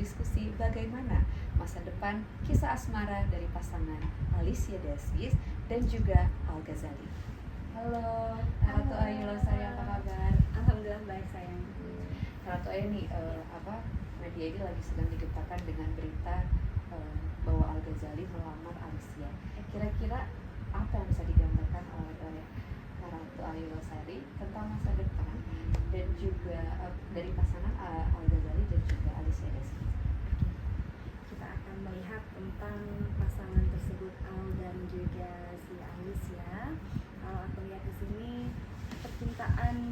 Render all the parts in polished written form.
berdiskusi bagaimana masa depan kisah asmara dari pasangan Alicia Desgis dan juga Al Ghazali. Halo, Ratu Ayu Losari, apa kabar? Alhamdulillah baik sayang. Ratu Ayu nih, media ini lagi sedang digemparkan dengan berita bahwa Al Ghazali melamar Alicia. Kira-kira apa yang bisa digambarkan oleh Ratu Ayu Losari tentang masa depan dan juga dari pasangan Al Ghazali dan juga Alicia Desgis? Kita akan melihat tentang pasangan tersebut, Al dan juga si Alicia. Kalau aku lihat di sini,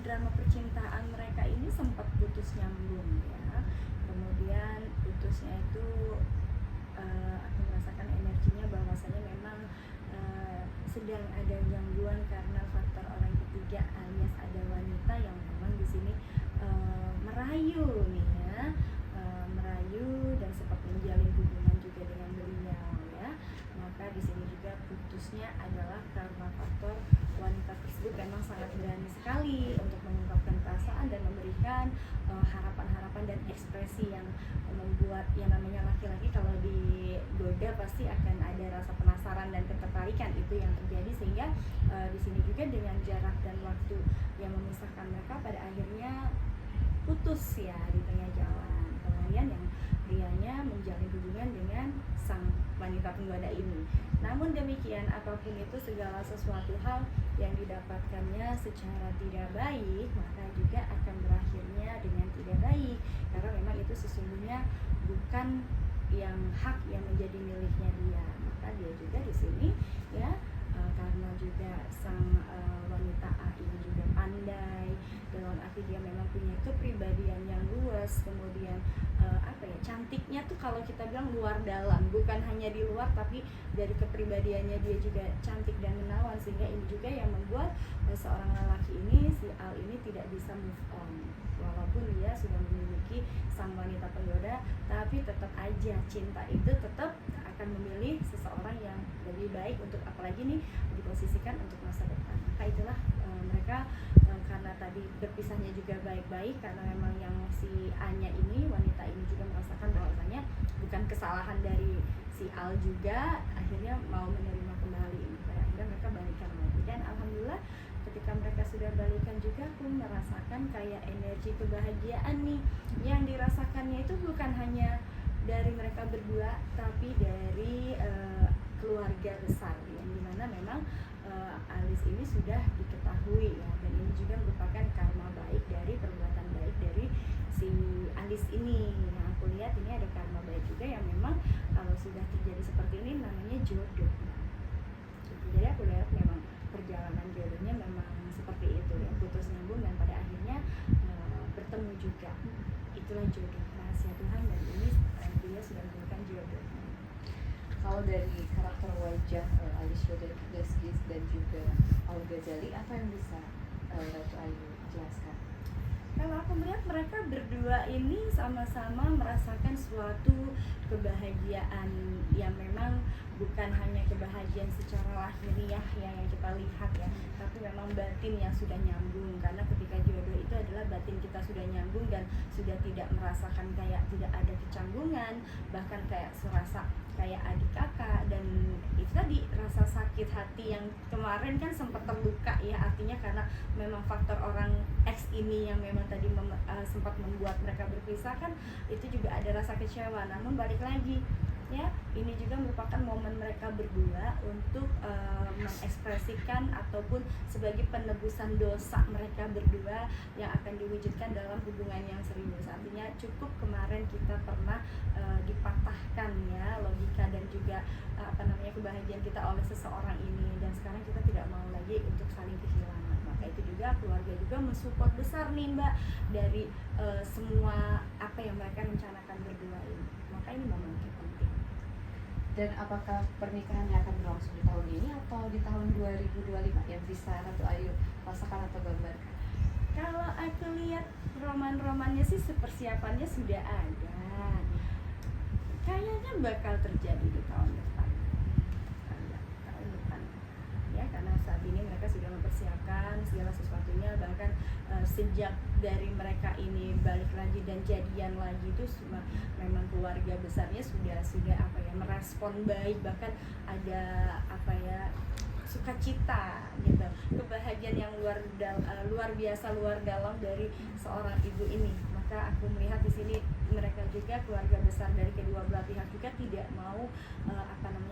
drama percintaan mereka ini sempat putus nyambung ya. Kemudian putusnya itu aku merasakan energinya bahwasanya memang sedang ada gangguan karena faktor orang ketiga, alias ada wanita yang memang di sini merayu nih ya, merayu dan sempat menjalin hubungan juga dengan beliau ya. Maka di sini juga putusnya adalah karena faktor wanita tersebut memang sangat berani sekali untuk mengungkapkan perasaan dan memberikan harapan-harapan dan ekspresi yang membuat yang namanya laki-laki kalau digoda pasti akan ada rasa penasaran dan ketertarikan, itu yang terjadi sehingga di sini juga dengan jarak dan waktu yang memisahkan mereka pada akhirnya putus ya di tengah jalan. Kemudian yang prianya menjalin hubungan dengan sang wanita penggoda ini. Namun demikian, apapun itu segala sesuatu hal yang didapatkannya secara tidak baik maka juga akan berakhirnya dengan tidak baik, karena memang itu sesungguhnya bukan yang hak yang menjadi miliknya dia. Maka dia juga di sini ya, karena juga sang wanita A ini juga pandai dalam arti dia memang punya kepribadian yang luas, kemudian cantiknya tuh kalau kita bilang luar dalam, bukan hanya di luar tapi dari kepribadiannya dia juga cantik dan menawan, sehingga ini juga yang membuat seorang lelaki ini, si Al ini tidak bisa move on walaupun dia sudah memiliki sang wanita penggoda, tapi tetap aja cinta itu tetap akan memilih seseorang yang lebih baik untuk, apalagi nih diposisikan untuk masa depan. Maka itulah mereka karena tadi berpisahnya juga baik-baik, karena memang yang si A-nya ini, wanita ini juga merasakan bahwasanya bukan kesalahan dari si Al juga, akhirnya mau menerima kembali ini. Pada akhirnya mereka balikan lagi, dan alhamdulillah ketika mereka sudah balikan juga aku merasakan kayak energi kebahagiaan nih yang dirasakannya itu bukan hanya dari mereka berdua tapi dari keluarga besar, yang dimana memang Alis ini sudah diketahui ya, dan ini juga merupakan karma baik dari perbuatan baik dari si Alis ini. Yang aku lihat ini ada karma baik juga yang memang kalau sudah terjadi seperti ini namanya jodoh. Jadi aku lihat memang perjalanan jodohnya memang seperti itu ya, putus nyambung dan pada akhirnya bertemu juga. Itulah jodoh, rahasia Tuhan, dan ini dia sudah menemukan jodoh. Kalau dari karakter wajah Alicia Desgis dan juga Al Ghazali, apa yang bisa Ratu Ayu jelaskan? Kalau aku melihat mereka berdua ini sama-sama merasakan suatu kebahagiaan yang memang bukan hanya kebahagiaan secara lahiriah yang kita lihat ya, tapi memang batin yang sudah nyambung, karena ketika jodoh itu adalah batin kita sudah nyambung dan sudah tidak merasakan kayak tidak ada kecanggungan, bahkan kayak serasa kayak adik kakak. Dan itu tadi rasa sakit hati yang kemarin kan sempat terluka ya, artinya karena memang faktor orang X ini yang memang tadi sempat membuat mereka berpisah kan, itu juga ada rasa kecewa. Namun balik lagi ya, ini juga merupakan momen mereka berdua untuk mengekspresikan ataupun sebagai penebusan dosa mereka berdua yang akan diwujudkan dalam hubungan yang serius. Artinya cukup kemarin kita pernah dipatahkan ya logika dan juga kebahagiaan kita oleh seseorang ini, dan sekarang kita tidak mau lagi untuk saling kehilangan. Maka itu juga keluarga juga mensupport besar nih Mbak dari semua apa yang mereka rencanakan berdua ini. Maka ini momen yang penting. Dan apakah pernikahannya akan berlangsung di tahun ini atau di tahun 2025 yang bisa Ratu Ayu rasakan atau gambarkan? Kalau aku lihat roman-romannya sih persiapannya sudah ada. Kayaknya bakal terjadi di tahun depan. Ya, karena saat ini mereka sudah mempersiapkan segala sesuatunya, bahkan sejak dari mereka ini balik lagi dan jadian lagi itu memang keluarga besarnya sudah apa ya, merespon baik, bahkan ada apa ya, sukacita gitu, kebahagiaan yang luar biasa, luar dalam dari seorang ibu ini. Maka aku melihat di sini mereka juga, keluarga besar dari kedua belah pihak juga tidak mau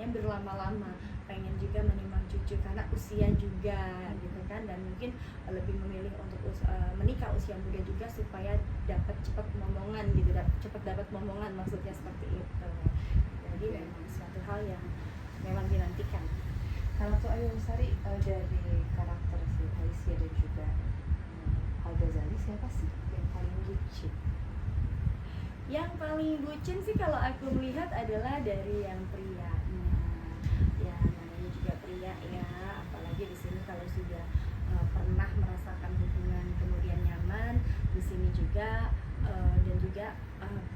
berlama-lama, pengen juga menimang cucu karena usia juga gitu kan, dan mungkin lebih memilih untuk menikah usia muda juga supaya dapat cepat momongan gitu, cepat dapat momongan, maksudnya seperti itu. Jadi memang suatu hal yang memang dinantikan. Kalau tuh Ayu Lestari, dari karakter si Alicia dan juga Al Ghazali, siapa sih yang paling bucin? Yang paling bucin sih kalau aku melihat adalah dari yang prianya. Ya namanya juga pria ya, apalagi di sini kalau sudah pernah merasakan hubungan kemudian nyaman, di sini juga dan juga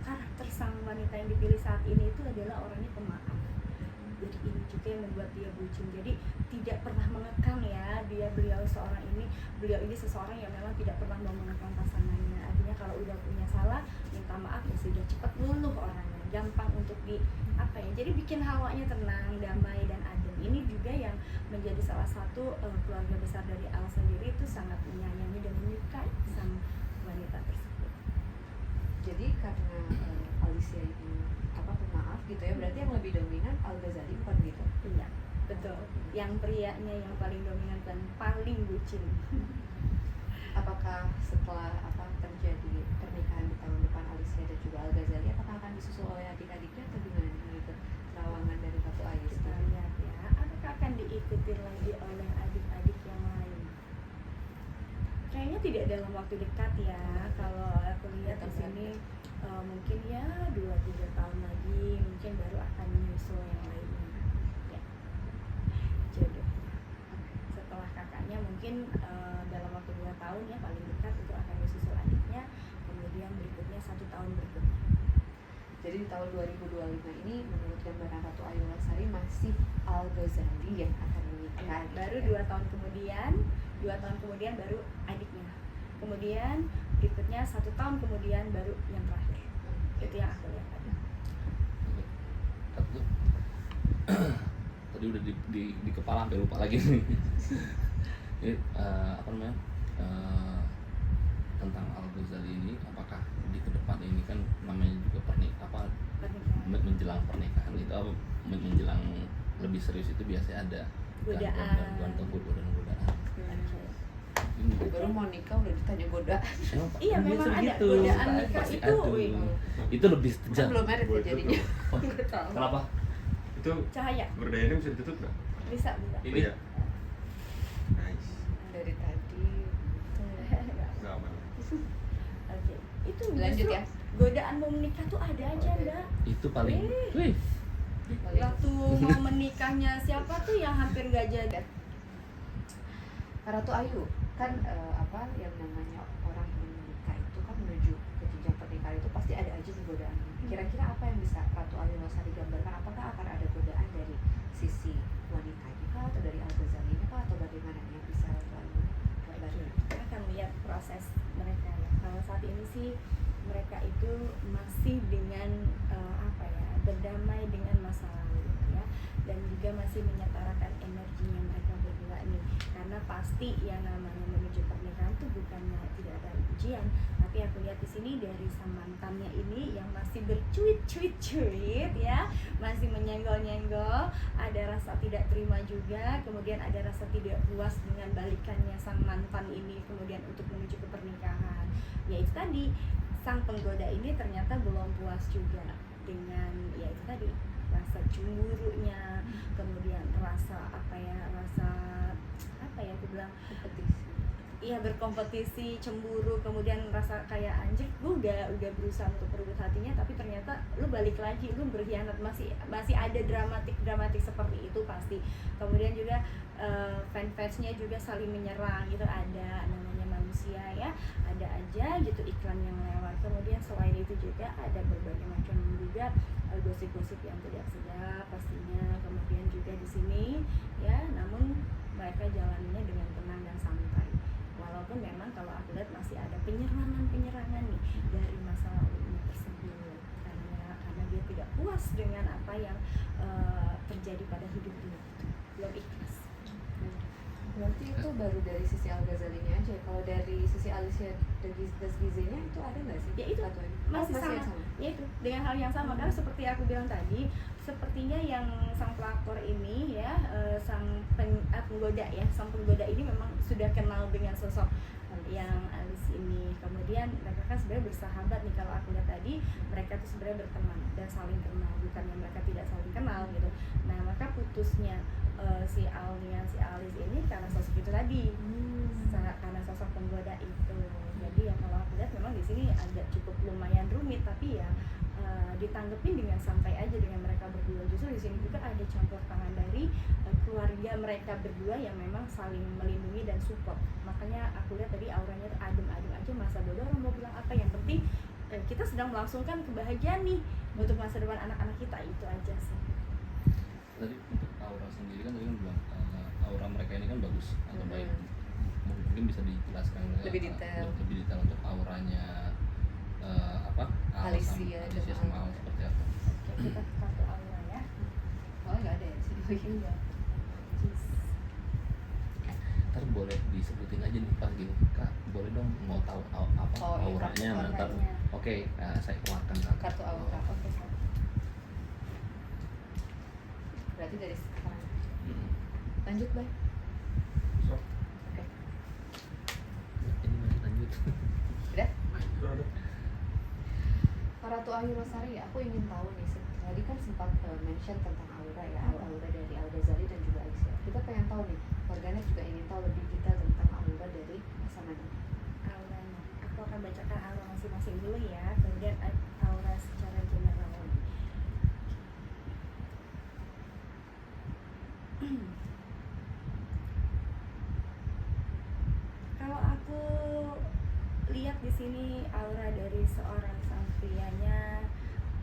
karakter sang wanita yang dipilih saat ini itu adalah orangnya pemaaf. Jadi ini juga yang membuat dia bucin. Jadi tidak pernah mengekang ya, beliau ini seseorang yang memang tidak pernah mau mengekang pasangannya. Artinya kalau udah punya salah, minta maaf ya sudah, cepat luluh orangnya, gampang untuk jadi bikin hawanya tenang, damai dan adem. Ini juga yang menjadi salah satu keluarga besar dari Al sendiri, itu sangat menyayangi dan menyukai sang wanita tersebut. Jadi karena Alicia ini pemaaf gitu ya, berarti yang lebih dominan Al Ghazali, bukan gitu? Iya, betul. Yang prianya yang paling dominan dan paling bucin. Apakah setelah terjadi pernikahan di tahun depan Alicia dan juga Al Ghazali, apakah akan disusul oleh adik-adiknya atau gimana gitu terawangan dari Ratu Ayu? Kita lihat ya, apakah akan diikuti lagi oleh adik-adik yang lain? Kayaknya tidak dalam waktu dekat ya. Kalau aku lihat di sini mungkin ya 2-3 tahun lagi mungkin baru akan menyusul yang lainnya ya, jodoh. Setelah kakaknya mungkin dalam waktu 2 tahun ya paling dekat itu akan disusul adiknya, kemudian berikutnya 1 tahun berikutnya. Jadi di tahun 2025 ini menurut gambaran Ratu Ayu Lestari masih Al Ghazali yang akan menikah. Baru 2 tahun kemudian, 2 tahun kemudian baru adiknya. Kemudian berikutnya 1 tahun kemudian baru yang terakhir. Itu yang aku lihat tadi. Tadi udah di kepala sampai lupa lagi nih. Ini tentang Al Ghazali ini, apakah di kedepan ini kan namanya juga menjelang pernikahan itu menjelang lebih serius itu biasanya ada gangguan atau godaan. Baru mau nikah udah ditanya godaan. Iya, memang ada godaan nikah itu. Itu lebih Kan tajam. belum merit ya jadinya. Kenapa? Itu Cahaya berdayanya bisa ditutup nggak? bisa. Ini Iya. Nice. Dari tadi Nggak aman. Oke. Itu lanjut justru ya. godaan mau menikah tuh ada aja, Mbak. Itu paling. Wih. Waktu mau menikahnya siapa tuh yang hampir nggak jadi. Ratu Ayu kan yang namanya orang yang menikah itu kan menuju ke jenjang pernikahan itu pasti ada aja nih godaan. Kira-kira apa yang bisa Ratu Ayu Lestari gambarkan? Apakah akan ada godaan dari sisi wanitanya kah, atau dari Al Ghazali kah, atau bagaimana yang bisa Ratu Ayu gambarkan? Kita akan lihat proses mereka ya. Kalau saat ini sih mereka itu masih dengan berdamai dengan masa lalu ya, dan juga masih menyetarakan energinya mereka berdua nih, karena pasti yang namanya menuju pernikahan itu bukannya tidak ada ujian, tapi aku lihat di sini dari sang mantannya ini yang masih bercuit ya, masih menyenggol-nyenggol, ada rasa tidak terima juga, kemudian ada rasa tidak puas dengan balikannya sang mantan ini kemudian untuk menuju ke pernikahan. Yaitu tadi, sang penggoda ini ternyata belum puas juga dengan yaitu tadi rasa cemburunya, kemudian rasa aku bilang berkompetisi, cemburu, kemudian rasa kayak anjir, gue udah berusaha untuk merebut hatinya, tapi ternyata lu balik lagi, lu berkhianat, masih ada dramatik seperti itu pasti. Kemudian juga fansnya juga saling menyerang gitu, ada namanya manusia ya, ada aja gitu iklan yang lewat. Kemudian selain itu juga ada berbagai macam juga gosip-gosip yang tidak sedap pastinya. Kemudian juga di sini ya, namun mereka jalaninya dengan tenang dan santai. Walaupun memang kalau aku lihat masih ada penyerangan nih dari masa lalunya tersebut, karena ikhlas dengan apa yang terjadi pada hidup ini, belum ikhlas. Berarti itu baru dari sisi Al-Ghazalinya aja. Kalau dari sisi Alicia Desgizenya itu ada nggak sih? Ya itu fatwanya? masih yang sama. Ya itu dengan hal yang sama, karena seperti aku bilang tadi, sepertinya yang sang pelakor ini ya, sang penggoda ini memang sudah kenal dengan sosok yang Alice ini. Kemudian mereka kan sebenarnya bersahabat nih, kalau aku lihat tadi mereka tuh sebenarnya berteman dan saling kenal, bukannya mereka tidak saling kenal gitu. Nah, maka putusnya si Alice ini karena sosok itu tadi, karena sosok penggoda itu. Jadi ya kalau aku lihat memang di sini agak cukup lumayan rumit, tapi ya ditanggepin dengan santai aja dengan mereka berdua. Justru di sini juga ada campur tangan dari keluarga mereka berdua yang memang saling melindungi dan support. Makanya aku lihat tadi auranya tuh adem-adem aja, masa bodoh orang mau bilang apa, yang penting kita sedang melangsungkan kebahagiaan nih untuk masa depan anak-anak kita, itu aja sih. Tadi untuk aura sendiri kan tadi kan bilang aura mereka ini kan bagus atau baik. Mungkin bisa dijelaskan lebih detail untuk auranya Alicia sama Al seperti apa? Oke, kita ke kartu aura ya. soalnya nggak ada ya di sini. Iya. Cheese. Ntar boleh disebutin aja nih pas gini, Kak boleh dong mau tahu apa Oh, iya, auranya. kartu Ntar auranya. oke, saya keluarkan Kak. Kartu aura. Oke, satu. Berarti dari sekarang Hmm. lanjut, Bay. So, Oke. Ini masih lanjut. Udah. itu ada. Ratu Ayu Rosari, aku ingin tahu nih, tadi kan sempat mention tentang aura ya, aura dari Al-Ghazali dan juga Alicia. Kita pengen tahu nih, warganet juga ingin tahu lebih detail tentang aura dari pasangan ini. Auranya. Aku akan bacakan aura masing-masing dulu ya, kemudian aura secara general. Kalau aku lihat di sini aura dari seorang sang prianya,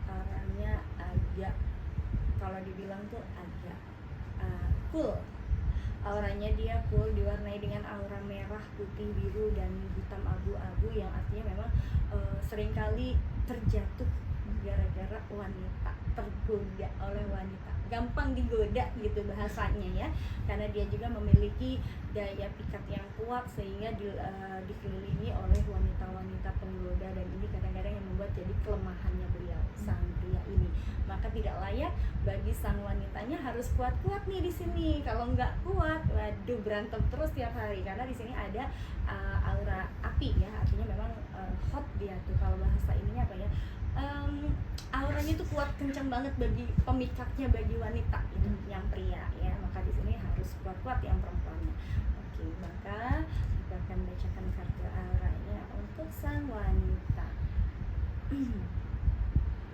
auranya agak, kalau dibilang tuh agak cool. Auranya dia cool, diwarnai dengan aura merah, putih, biru, dan hitam abu-abu, yang artinya memang seringkali terjatuh gara-gara wanita, tergoda oleh wanita, gampang digoda gitu bahasanya ya, karena dia juga memiliki daya pikat yang kuat sehingga dikelilingi oleh wanita-wanita penggoda, dan ini kadang-kadang yang membuat jadi kelemahannya beliau, sang pria ini. Maka tidak layak bagi sang wanitanya harus kuat-kuat nih di sini. Kalau nggak kuat, waduh, berantem terus tiap hari, karena di sini ada aura api ya, artinya memang hot dia tuh, kalau bahasa ininya apa ya, auranya tuh kuat, kencang banget bagi pemikatnya, bagi wanita itu yang pria ya. Maka di sini harus kuat-kuat yang perempuannya. Oke, maka kita akan bacakan kartu auranya untuk sang wanita.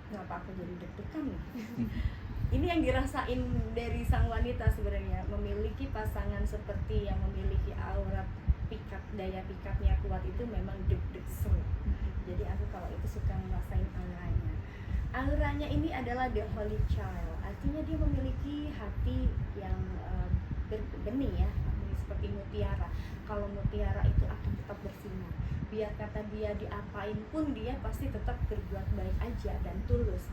Kenapa aku jadi deg-degan nih? Ini yang dirasain dari sang wanita sebenarnya, memiliki pasangan seperti yang memiliki aura pikat, daya pikatnya kuat itu memang deg-deg seru. Jadi aku kalau itu suka ngerasain auranya. Auranya ini adalah the holy child, artinya dia memiliki hati yang berbenih ya, seperti mutiara. Kalau mutiara itu akan tetap bersinar, biar kata dia diapain pun dia pasti tetap berbuat baik aja dan tulus.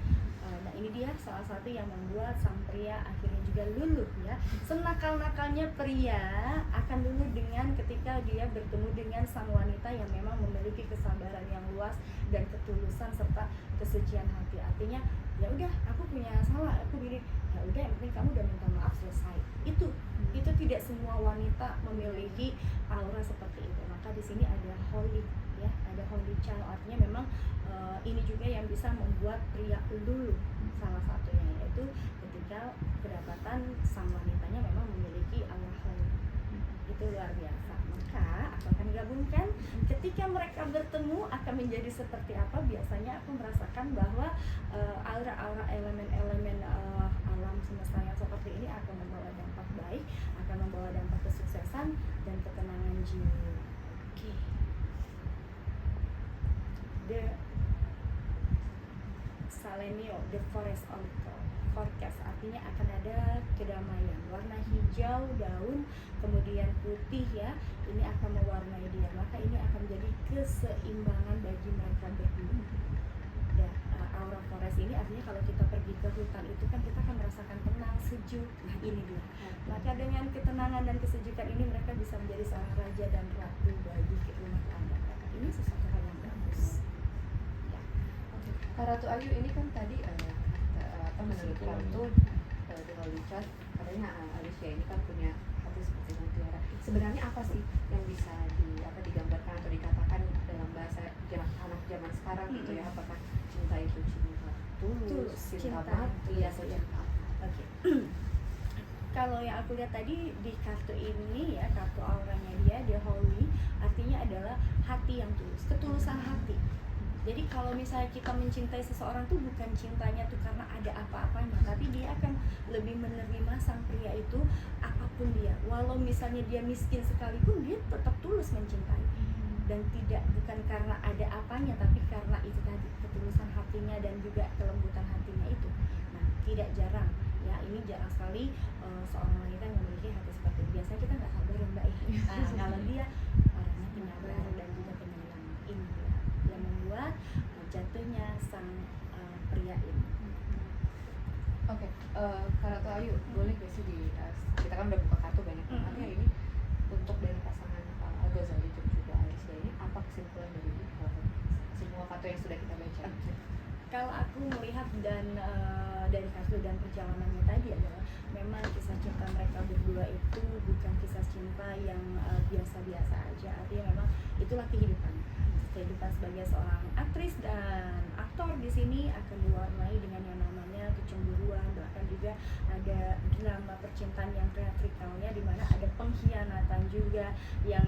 Nah ini dia salah satu yang membuat sang pria akhirnya juga luluh ya. Senakal-nakalnya pria akan luluh dengan ketika dia bertemu dengan sang wanita yang memang memiliki kesabaran yang luas dan ketulusan serta kesucian hati. Artinya ya udah, aku punya salah, aku gini, ya udah, yang penting kamu udah minta maaf, selesai. Itu tidak semua wanita memiliki aura seperti itu. Maka di sini ada holy ya, ada holy child, artinya memang ini juga yang bisa membuat pria luluh, salah satunya yaitu ketika kedapatan sang wanitanya memang memiliki aura holy. Itu luar biasa. Maka aku akan gabungkan ketika mereka bertemu akan menjadi seperti apa. Biasanya aku merasakan bahwa aura-aura elemen-elemen alam semesta yang seperti ini akan membawa dampak baik, akan membawa dampak kesuksesan dan ketenangan jiwa. Oke. The Salemio, the forest oracle, forecast, artinya akan ada kedamaian, warna hijau daun, kemudian putih ya, ini akan mewarnai dia, maka ini akan menjadi keseimbangan bagi mereka berdua. Dan aura forest ini artinya kalau kita pergi pergi ke hutan itu kan kita akan merasakan tenang, sejuk. Nah ini dia. Maka dengan ketenangan dan kesejukan ini mereka bisa menjadi seorang raja dan ratu bagi rumah tangga mereka. Ini sesuatu hal yang bagus. Ya. Oke. Kak Ratu Ayu ini kan tadi menurut Ratu di Holy Chat katanya Alicia ini kan punya hati seperti mutiara. Sebenarnya apa sih yang bisa digambarkan atau dikatakan dalam bahasa anak zaman sekarang gitu ya? Apakah cinta itu cinta tulus, cinta mati, atau cinta apa? Oke. Kalau yang aku lihat tadi di kartu ini ya, kartu auranya dia holy, artinya adalah hati yang tulus, ketulusan hati. Jadi kalau misalnya kita mencintai seseorang tuh bukan cintanya tuh karena ada apa-apanya, tapi dia akan lebih menerima sang pria itu apapun dia. Walau misalnya dia miskin sekalipun, dia tetap tulus mencintai. Dan bukan karena ada apanya, tapi karena itu tadi, ketulusan hatinya dan juga kelembutan hatinya itu. Nah, tidak jarang ya, ini jarang sekali seorang wanita yang memiliki hati seperti itu. Biasanya kita nggak sabar ya Mbak ya. Nah, kalau dia orangnya penyabar dan juga penyayang, ini dia yang membuat jatuhnya sang pria ini. Oke, Kak Ratu Ayu, boleh gak sih kita kan udah buka kartu banyak banget ya, ini untuk dari pasangan Al-Ghazali dan juga Alicia ini, apa kesimpulan dari semua kartu yang sudah kita baca? Kalau aku melihat dan dari kartu dan perjalanannya tadi adalah memang kisah cinta mereka berdua itu bukan kisah cinta yang biasa-biasa aja. Artinya memang itulah kehidupan sebagai seorang aktris dan aktor di sini akan diwarnai dengan yang namanya kecemburuan, bahkan juga ada drama percintaan yang teatrikalnya, di mana ada pengkhianatan juga yang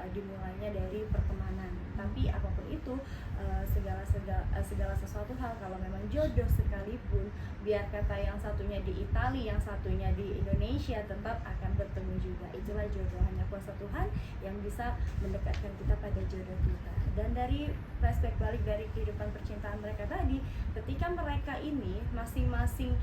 dimulainya dari pertemanan. Tapi apapun itu, segala sesuatu hal, kalau memang jodoh sekalipun, biar kata yang satunya di Italia, yang satunya di Indonesia, tetap akan bertemu juga. Itulah jodoh, hanya kuasa Tuhan yang bisa mendekatkan kita pada jodoh kita. Dan dari flashback balik dari kehidupan percintaan mereka tadi, ketika mereka ini masing-masing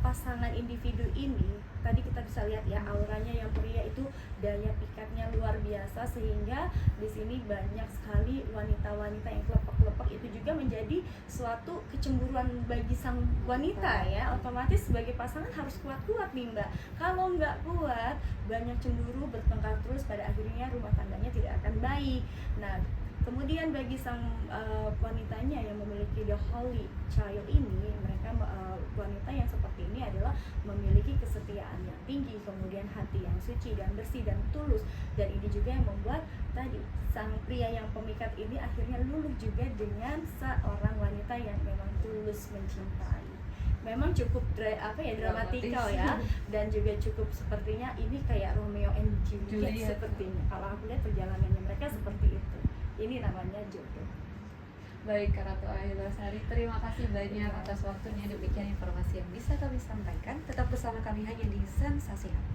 pasangan individu ini, tadi kita bisa lihat ya, auranya yang pria itu daya pikatnya luar biasa, sehingga di sini banyak sekali wanita-wanita yang kelepek-kelepek. Itu juga menjadi suatu kecemburuan bagi sang wanita ya. Otomatis sebagai pasangan harus kuat-kuat nih Mbak. Kalau nggak kuat, banyak cemburu, bertengkar terus, pada akhirnya rumah tangganya tidak akan baik. Nah, kemudian bagi sang wanitanya yang memiliki the holy child ini, mereka wanita yang seperti ini adalah memiliki kesetiaan yang tinggi, kemudian hati yang suci dan bersih dan tulus. Dan ini juga yang membuat tadi sang pria yang pemikat ini akhirnya luluh juga dengan seorang wanita yang memang tulus mencintai. Memang cukup dramatikal ya, dan juga cukup sepertinya ini kayak Romeo and Juliet sepertinya. Kalau aku lihat perjalanannya mereka seperti itu. Ini namanya jodoh. Baik, Kak Ratu Ayu Losari, terima kasih banyak atas waktunya. Demikian informasi yang bisa kami sampaikan. Tetap bersama kami hanya di Sensasi Hati.